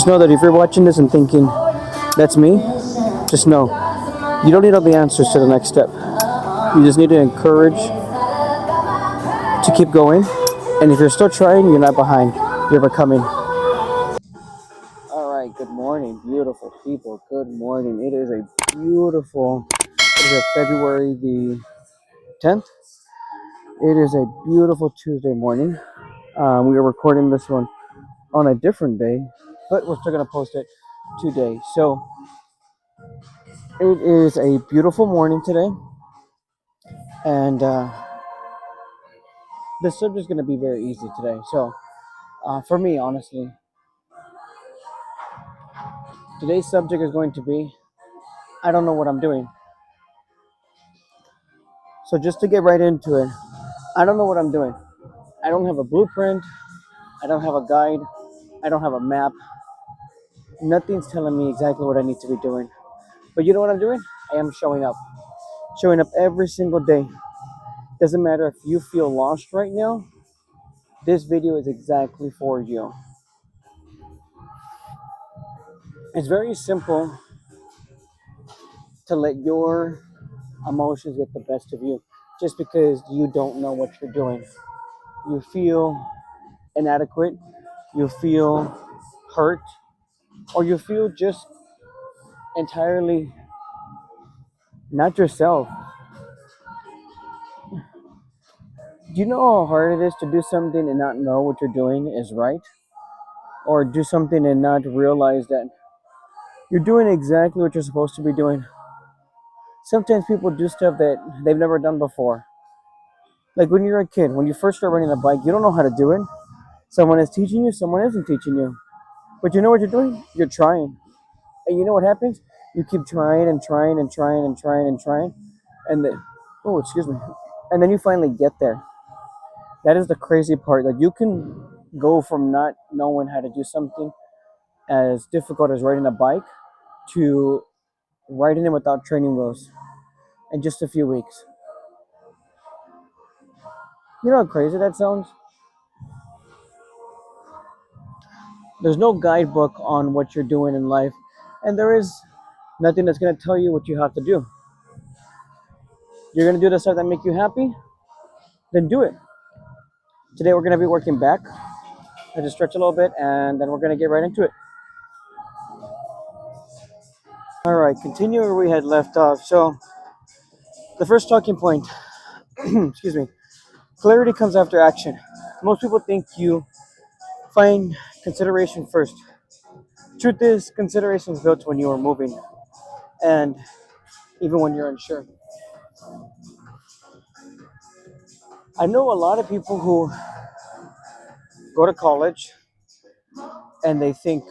Just know that if you're watching this and thinking, that's me, just know you don't need all the answers to the next step. You just need to encourage to keep going. And if you're still trying, you're not behind. You're becoming. All right, good morning, beautiful people. Good morning. It is a beautiful, it is a February the 10th. It is a beautiful Tuesday morning. We are recording this one on a different day, but we're still going to post it today. So it is a beautiful morning today, and this subject is going to be very easy today. So for me, honestly, today's subject is going to be I don't know what I'm doing. So just to get right into it, I don't know what I'm doing. I don't have a blueprint. I don't have a guide. I don't have a map. Nothing's telling me exactly what I need to be doing. But you know what I'm doing? I am showing up. Showing up every single day. Doesn't matter if you feel lost right now, this video is exactly for you. It's very simple to let your emotions get the best of you just because you don't know what you're doing. You feel inadequate, you feel hurt, or you feel just entirely not yourself. Do you know how hard it is to do something and not know what you're doing is right? Or do something and not realize that you're doing exactly what you're supposed to be doing? Sometimes people do stuff that they've never done before. Like when you're a kid, when you first start riding a bike, you don't know how to do it. Someone is teaching you, someone isn't teaching you. But you know what you're doing? You're trying. And you know what happens? You keep trying and trying and trying and trying and trying. And then, oh, excuse me. And then you finally get there. That is the crazy part. That you can go from not knowing how to do something as difficult as riding a bike to riding it without training wheels in just a few weeks. You know how crazy that sounds? There's no guidebook on what you're doing in life, and there is nothing that's going to tell you what you have to do. You're going to do the stuff that make you happy, then do it. Today we're going to be working back. I just stretch a little bit, and then we're going to get right into it. All right, continue where we had left off. So the first talking point, excuse me, clarity comes after action. Most people think you find consideration first. Truth is, consideration is built when you are moving, and even when you're unsure. I know a lot of people who go to college and they think,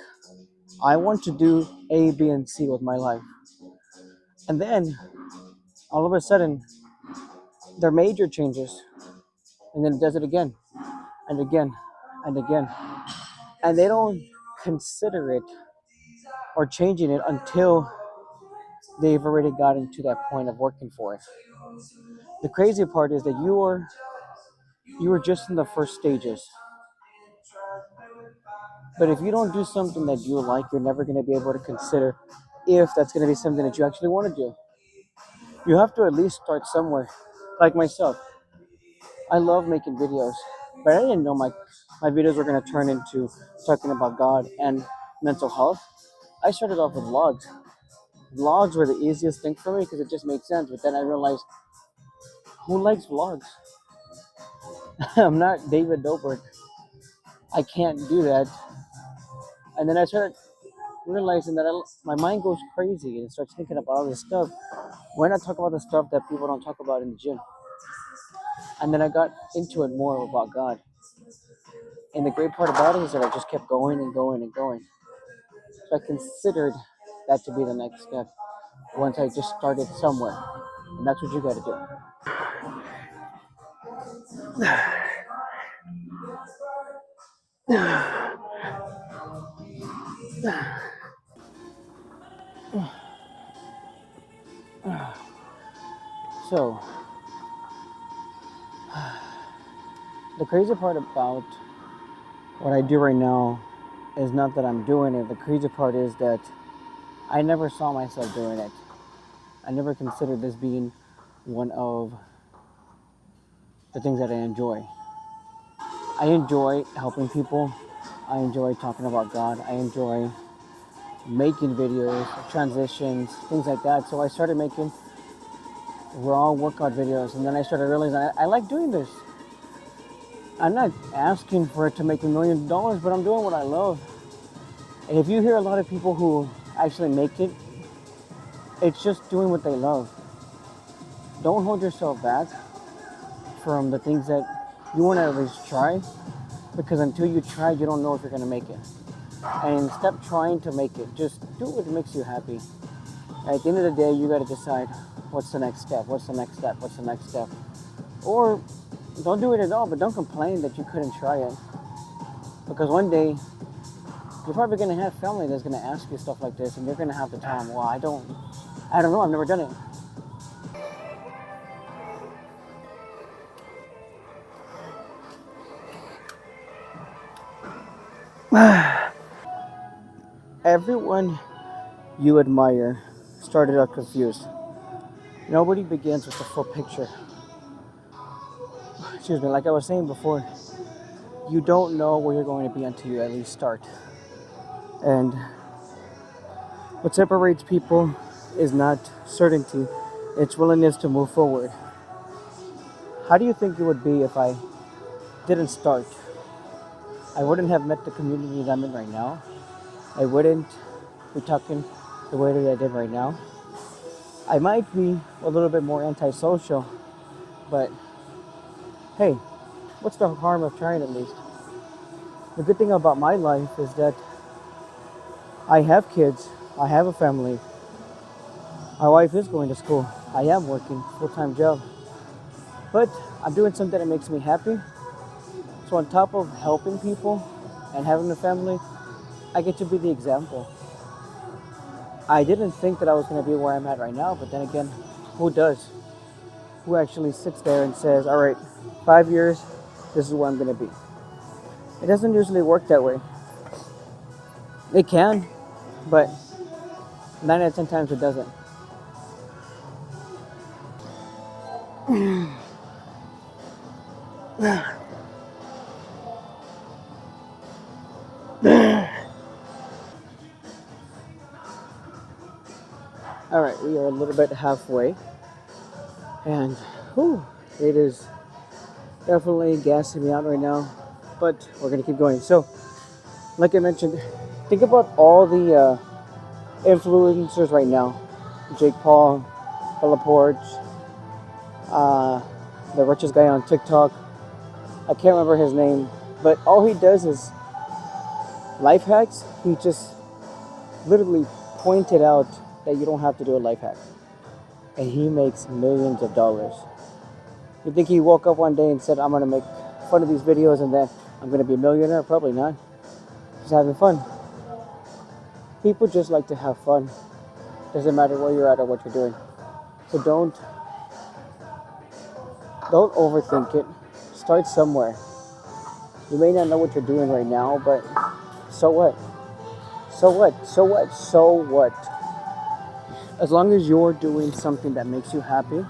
I want to do A, B, and C with my life. And then all of a sudden, their major changes, and then it does it again and again and again. And they don't consider it or changing it until they've already gotten to that point of working for it. The crazy part is that you are just in the first stages. But if you don't do something that you like, you're never going to be able to consider if that's going to be something that you actually want to do. You have to at least start somewhere. Like myself, I love making videos, but I didn't know my videos were going to turn into talking about God and mental health. I started off with vlogs. Vlogs were the easiest thing for me because it just made sense. But then I realized, who likes vlogs? I'm not David Dobrik. I can't do that. And then I started realizing that my mind goes crazy and it starts thinking about all this stuff. Why not talk about the stuff that people don't talk about in the gym? And then I got into it more about God. And the great part about it is that I just kept going and going and going. So I considered that to be the next step once I just started somewhere. And that's what you got to do. So, the crazy part about what I do right now is not that I'm doing it. The crazy part is that I never saw myself doing it. I never considered this being one of the things that I enjoy. I enjoy helping people. I enjoy talking about God. I enjoy making videos, transitions, things like that. So I started making raw workout videos, and then I started realizing I like doing this. I'm not asking for it to make $1 million, but I'm doing what I love. And if you hear a lot of people who actually make it, it's just doing what they love. Don't hold yourself back from the things that you want to at least try, because until you try, you don't know if you're going to make it. And stop trying to make it. Just do what makes you happy. At the end of the day, you got to decide what's the next step, what's the next step, what's the next step. Or don't do it at all, but don't complain that you couldn't try it. Because one day, you're probably going to have family that's going to ask you stuff like this, and you're going to have to tell them, well, I don't know, I've never done it. Everyone you admire started out confused. Nobody begins with the full picture. Excuse me, like I was saying before, you don't know where you're going to be until you at least start. And what separates people is not certainty, it's willingness to move forward. How do you think it would be if I didn't start? I wouldn't have met the community that I'm in right now. I wouldn't be talking the way that I did right now. I might be a little bit more antisocial, but hey, what's the harm of trying at least? The good thing about my life is that I have kids, I have a family, my wife is going to school, I am working full-time job, but I'm doing something that makes me happy. So on top of helping people and having a family, I get to be the example. I didn't think that I was going to be where I'm at right now, but then again, who does? Who actually sits there and says, all right, 5 years, this is where I'm going to be? It doesn't usually work that way. It can, but 9 out of 10 times it doesn't. All right, we are a little bit halfway, and whew, it is definitely gassing me out right now, but we're going to keep going. So, like I mentioned, think about all the influencers right now. Jake Paul, Philip Porch, the richest guy on TikTok. I can't remember his name, but all he does is life hacks. He just literally pointed out that you don't have to do a life hack. And he makes millions of dollars. You think he woke up one day and said, I'm going to make fun of these videos and then I'm going to be a millionaire? Probably not. Just having fun. People just like to have fun. Doesn't matter where you're at or what you're doing. So don't overthink it. Start somewhere. You may not know what you're doing right now, but so what? So what? So what? So what? As long as you're doing something that makes you happy,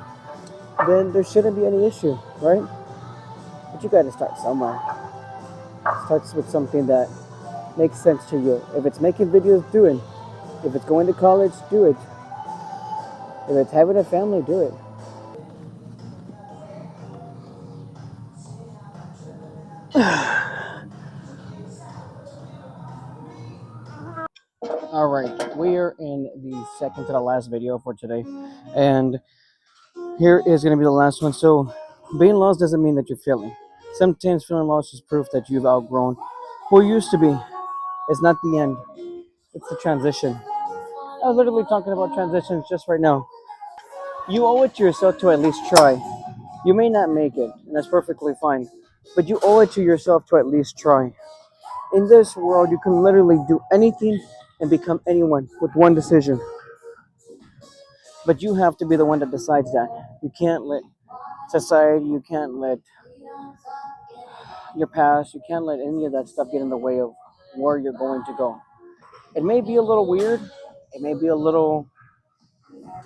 then there shouldn't be any issue, right? But you gotta start somewhere. Starts with something that makes sense to you. If it's making videos, do it. If it's going to college, do it. If it's having a family, do it. All right, we are in the second to the last video for today, and here is going to be the last one. So, being lost doesn't mean that you're failing. Sometimes feeling lost is proof that you've outgrown who you used to be. It's not the end, it's the transition. I was literally talking about transitions just right now. You owe it to yourself to at least try. You may not make it, and that's perfectly fine, but you owe it to yourself to at least try. In this world, you can literally do anything and become anyone with one decision. But you have to be the one that decides that. You can't let society, you can't let your past, you can't let any of that stuff get in the way of where you're going to go. It may be a little weird. It may be a little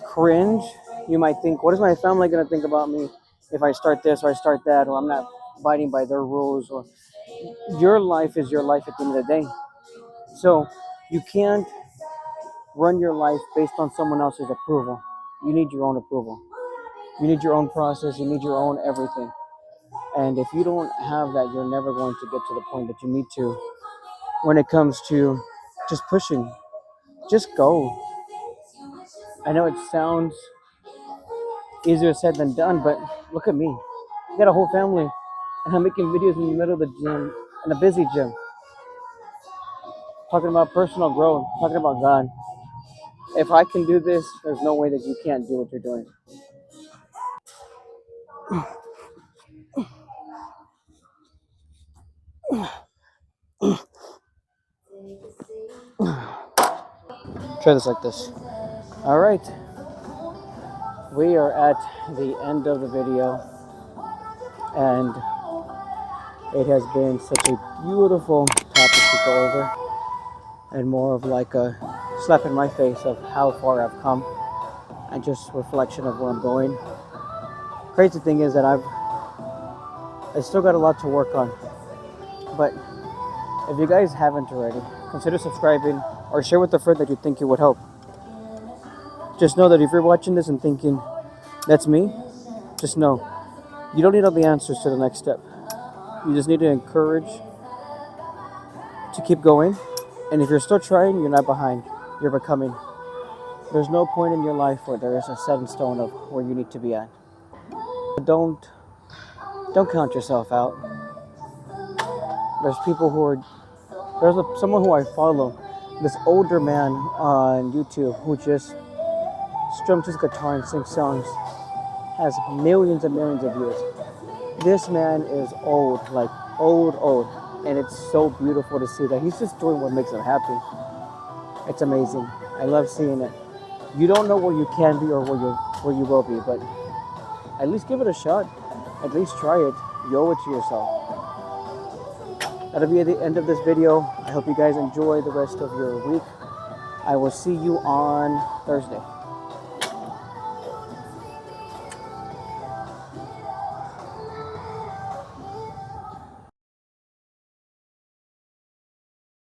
cringe. You might think, what is my family going to think about me if I start this or I start that, or I'm not abiding by their rules, or your life is your life at the end of the day. So you can't run your life based on someone else's approval. You need your own approval. You need your own process. You need your own everything. And if you don't have that, you're never going to get to the point that you need to when it comes to just pushing. Just go. I know it sounds easier said than done, but look at me. I got a whole family, and I'm making videos in the middle of the gym, in a busy gym, talking about personal growth, talking about God. If I can do this, there's no way that you can't do what you're doing. Try this like this. All right, we are at the end of the video, and it has been such a beautiful topic to go over, and more of like a slap in my face of how far I've come, and just reflection of where I'm going. Crazy thing is that I still got a lot to work on, but if you guys haven't already, consider subscribing or share with a friend that you think it would help. Just know that if you're watching this and thinking, that's me, just know you don't need all the answers to the next step. You just need to encourage to keep going. And if you're still trying, you're not behind. You're becoming. There's no point in your life where there is a set in stone of where you need to be at. Don't count yourself out. There's people who are someone who I follow, this older man on YouTube who just strums his guitar and sings songs, has millions and millions of views. This man is old, like old, and it's so beautiful to see that he's just doing what makes him happy. It's amazing. I love seeing it. You don't know where you can be or where you will be, but at least give it a shot. At least try it. You owe it to yourself. That'll be at the end of this video. I hope you guys enjoy the rest of your week. I will see you on Thursday.